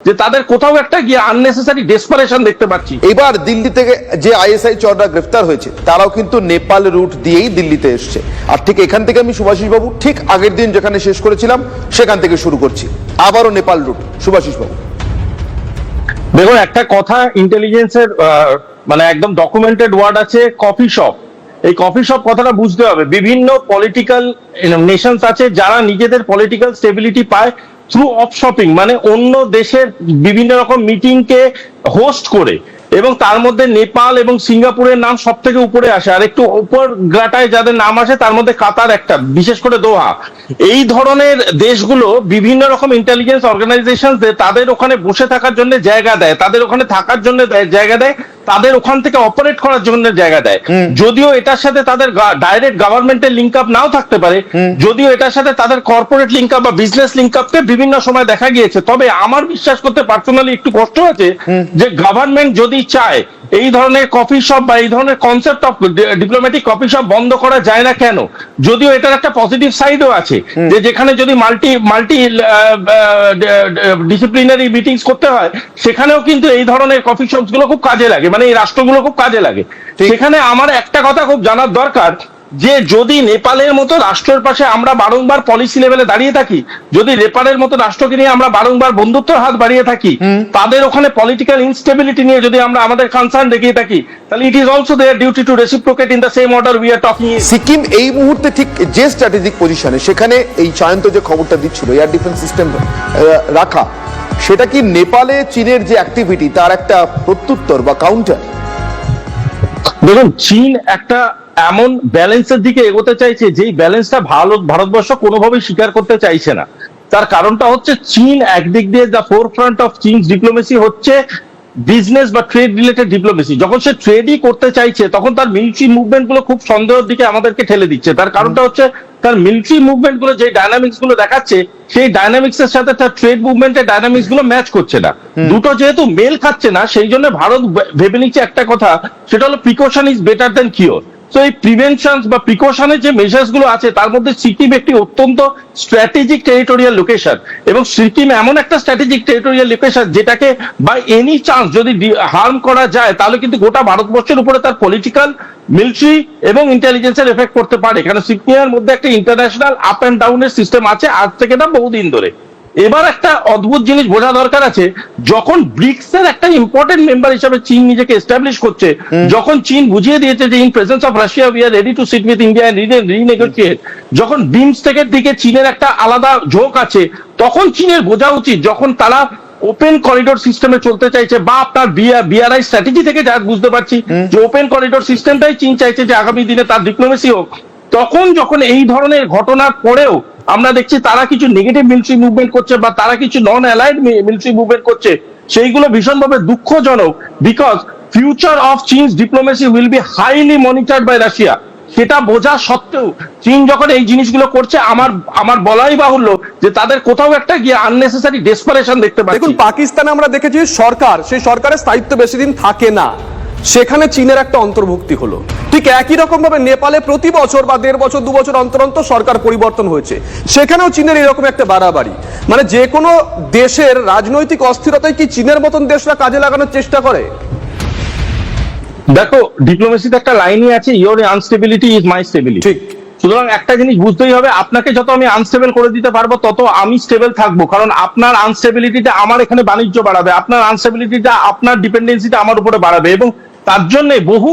যে তাদের কোথাও একটা গিয়ে আননেসেসারি ডেসপারেশন দেখতে পাচ্ছি। এবার দিল্লি থেকে যে আইএসআই চররা গ্রেফতার হয়েছে তারাও কিন্তু নেপাল রুট দিয়েই দিল্লিতে এসছে। আর ঠিক এখান থেকে আমি সুভাষিস বাবু ঠিক আগের দিন যেখানে শেষ করেছিলাম সেখান থেকে শুরু করছি, আবারও নেপাল রুট। সুভাষিস বাবু দেখুন, একটা কথা ইন্টেলিজেন্সের মানে একদম ডকুমেন্টেড ওয়ার্ড আছে, কফি শপ। এই কফি শপ কথাটা বুঝতে হবে। বিভিন্ন পলিটিক্যাল নেশনস আছে যারা নিজেদের পলিটিক্যাল স্টেবিলিটি পায় থ্রু অফ শপিং, মানে অন্য দেশের বিভিন্ন রকম মিটিংকে হোস্ট করে, এবং তার মধ্যে নেপাল এবং সিঙ্গাপুরের নাম সব থেকে উপরে আসে। আর একটু উপর গ্রাটায় যাদের নাম আসে তার মধ্যে কাতার একটা, বিশেষ করে দোহা। এই ধরনের দেশগুলো বিভিন্ন রকম ইন্টেলিজেন্স অর্গানাইজেশন তাদের ওখানে বসে থাকার জন্য জায়গা দেয়, তাদের ওখানে থাকার জন্য জায়গা দেয়, তাদের ওখান থেকে অপারেট করার জন্য জায়গা দেয়। যদিও এটার সাথে তাদের ডাইরেক্ট গভর্নমেন্টের লিঙ্ক আপ নাও থাকতে পারে, যদিও এটার সাথে তাদের কর্পোরেট লিঙ্ক আপ বা বিজনেস লিঙ্ক আপকে বিভিন্ন সময় দেখা গিয়েছে, তবে আমার বিশ্বাস করতে পার্সোনালি একটু কষ্ট আছে যে গভর্নমেন্ট যদি চায় এই ধরনের কফি শপ বা এই ধরনের concept of diplomatic coffee shop বন্ধ করা যায় না কেন। যদিও এটার একটা পজিটিভ সাইডও আছে, যে যেখানে যদি মাল্টি ডিসিপ্লিনারি মিটিংস করতে হয় সেখানেও কিন্তু এই ধরনের কফি শপস গুলো খুব কাজে লাগে, মানে এই রাষ্ট্রগুলো খুব কাজে লাগে। সেখানে আমার একটা কথা খুব জানার দরকার, যে যদি নেপালের মতো রাষ্ট্রের পাশে আমরা বারংবার পলিসি লেভেলে দাঁড়িয়ে থাকি, যদি নেপালের মতো রাষ্ট্রকে নিয়ে আমরা বারংবার বন্ধুত্বের হাত বাড়িয়ে থাকি, তাদের ওখানে পলিটিক্যাল ইনস্টেবিলিটি নিয়ে যদি আমরা আমাদের কনসার্ন দেখিয়ে থাকি, তাহলে it is also their duty to reciprocate in the same order we are talking. Sikkim এই মুহূর্তে ঠিক যে স্ট্র্যাটেজিক পজিশনে, সেখানে এই সায়ন্ত যে খবরটা দিচ্ছিল এয়ার ডিফেন্স সিস্টেম রাখা, সেটা কি নেপালে চীনের যে অ্যাক্টিভিটি তার একটা প্রত্যুত্তর বা কাউন্টার? দেখুন, চীন একটা এমন ব্যালেন্সের দিকে এগোতে চাইছে যেই ব্যালেন্সটা ভারতবর্ষ কোনোভাবেই স্বীকার করতে চাইছে না। তার কারণটা হচ্ছে চীন একদিক দিয়ে দ্য ফোর ফ্রন্ট অফ চীনস ডিপ্লোমেসি হচ্ছে বিজনেস বা ট্রেড রিলেটেড ডিপ্লোমেসি। যখন সে ট্রেডই করতে চাইছে তখন তার মিলিটারি মুভমেন্ট গুলো খুব সন্দেহের দিকে আমাদেরকে ঠেলে দিচ্ছে। তার কারণটা হচ্ছে তার মিলিটারি মুভমেন্ট গুলো যে ডায়নামিক্স গুলো দেখাচ্ছে, সেই ডায়নামিক্স এর সাথে তার ট্রেড মুভমেন্টের ডায়নামিক্স গুলো ম্যাচ করছে না। দুটো যেহেতু মেল খাচ্ছে না, সেই জন্য ভারত ভেবে নিচ্ছে একটা কথা, সেটা হলো precaution is better then cure. তো এই প্রিভেনশন বা প্রিকশনের যে মেজার্স গুলো আছে তার মধ্যে সিকিম একটি অত্যন্ত স্ট্র্যাটেজিক টেরিটোরিয়াল লোকেশন, এবং সিকিম এমন একটা স্ট্র্যাটেজিক টেরিটোরিয়াল লোকেশন যেটাকে বাই এনি চান্স যদি হার্ম করা যায় তাহলে কিন্তু গোটা ভারতবর্ষের উপরে তার পলিটিক্যাল, মিলিটারি এবং ইন্টেলিজেন্সের এফেক্ট করতে পারে। কারণ সিকিমের মধ্যে একটা ইন্টারন্যাশনাল আপ অ্যান্ড ডাউনের সিস্টেম আছে আজ থেকে না বহুদিন ধরে। এবার একটা অদ্ভুত জিনিস বোঝা দরকার আছে, যখন ব্রিক্স এর একটা ইম্পর্টেন্ট মেম্বার হিসেবে চীন নিজেকে এস্টাবলিশ করছে, যখন চীন বুঝিয়ে দিয়েছে যে in presence of Russia we are ready to sit with India and renegotiate, যখন বিমস্টেকের দিকে চীনের একটা আলাদা ঝোঁক আছে, তখন চীনের বোঝা উচিত, যখন তারা ওপেন করিডোর সিস্টেমে চলতে চাইছে, বা আপনার বিআরআই স্ট্র্যাটেজি থেকে যা বুঝতে পারছি যে ওপেন করিডোর সিস্টেমটাই চীন চাইছে যে আগামী দিনে তার ডিপ্লোমেসি হোক, তখন যখন এই ধরনের ঘটনার পরেও আমরা দেখছি তারা কিছু নেগেটিভ মিলিটারি মুভমেন্ট করছে বা তারা কিছু নন অ্যালাইড মিলিটারি মুভমেন্ট করছে, সেইগুলো ভীষণভাবে দুঃখজনক। বিকজ ফিউচার অফ চীনস diplomacy will be highly monitored by Russia. সেটা বোঝা সত্ত্বেও চীন যখন এই জিনিসগুলো করছে, আমার বলাই বাহুল্য যে তাদের কোথাও একটা গিয়ে আননেসেসারি ডেসপারেশন দেখতে পাচ্ছি। দেখুন, পাকিস্তানে আমরা দেখেছি সরকার, সেই সরকারের স্থায়িত্ব বেশি দিন থাকে না, সেখানে চীনের একটা অন্তর্ভুক্তি হলো। ঠিক একই রকম ভাবে নেপালে প্রতি বছর বা 1.5 বছর 2 বছর অন্তর অন্তর সরকার পরিবর্তন হয়েছে, সেখানেও চীনের এরকম একটা বাড়াবাড়ি। মানে যে কোনো দেশের রাজনৈতিক অস্থিরতায় কি চীনের মতন দেশরা কাজে লাগানোর চেষ্টা করে? দেখো, ডিপ্লোমেসিতে একটা লাইনই আছে, your instability is my stability. ঠিক। সুতরাং একটা জিনিস বুঝতেই হবে, আপনাকে যত আমি আনস্টেবল করে দিতে পারবো তত আমি স্টেবল থাকবো। কারণ আপনার আনস্টেবিলিটিটা আমার এখানে বাণিজ্য বাড়াবে, আপনার আনস্টেবিলিটিটা আপনার ডিপেন্ডেন্সিটা আমার উপরে বাড়াবে, এবং তার জন্য বহু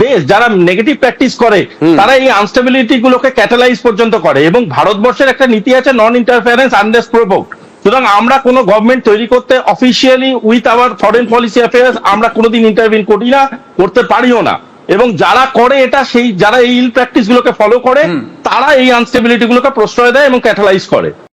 দেশ যারা নেগেটিভ প্র্যাকটিস করে তারা এই আনস্টেবিলিটি গুলোকে ক্যাটালাইজ পর্যন্ত করে। এবং ভারতবর্ষের একটা নীতি আছে, নন ইন্টারফারেন্স আনলেস প্রভোকড। সুতরাং আমরা কোনো গভর্নমেন্ট তৈরি করতে officially with our foreign policy affairs আমরা কোনোদিন ইন্টারভিন করি না, করতে পারিও না। এবং যারা করে এটা, সেই যারা এই ইল প্র্যাকটিস গুলোকে ফলো করে, তারা এই আনস্টেবিলিটি গুলোকে প্রশ্রয় দেয় এবং ক্যাটালাইজ করে।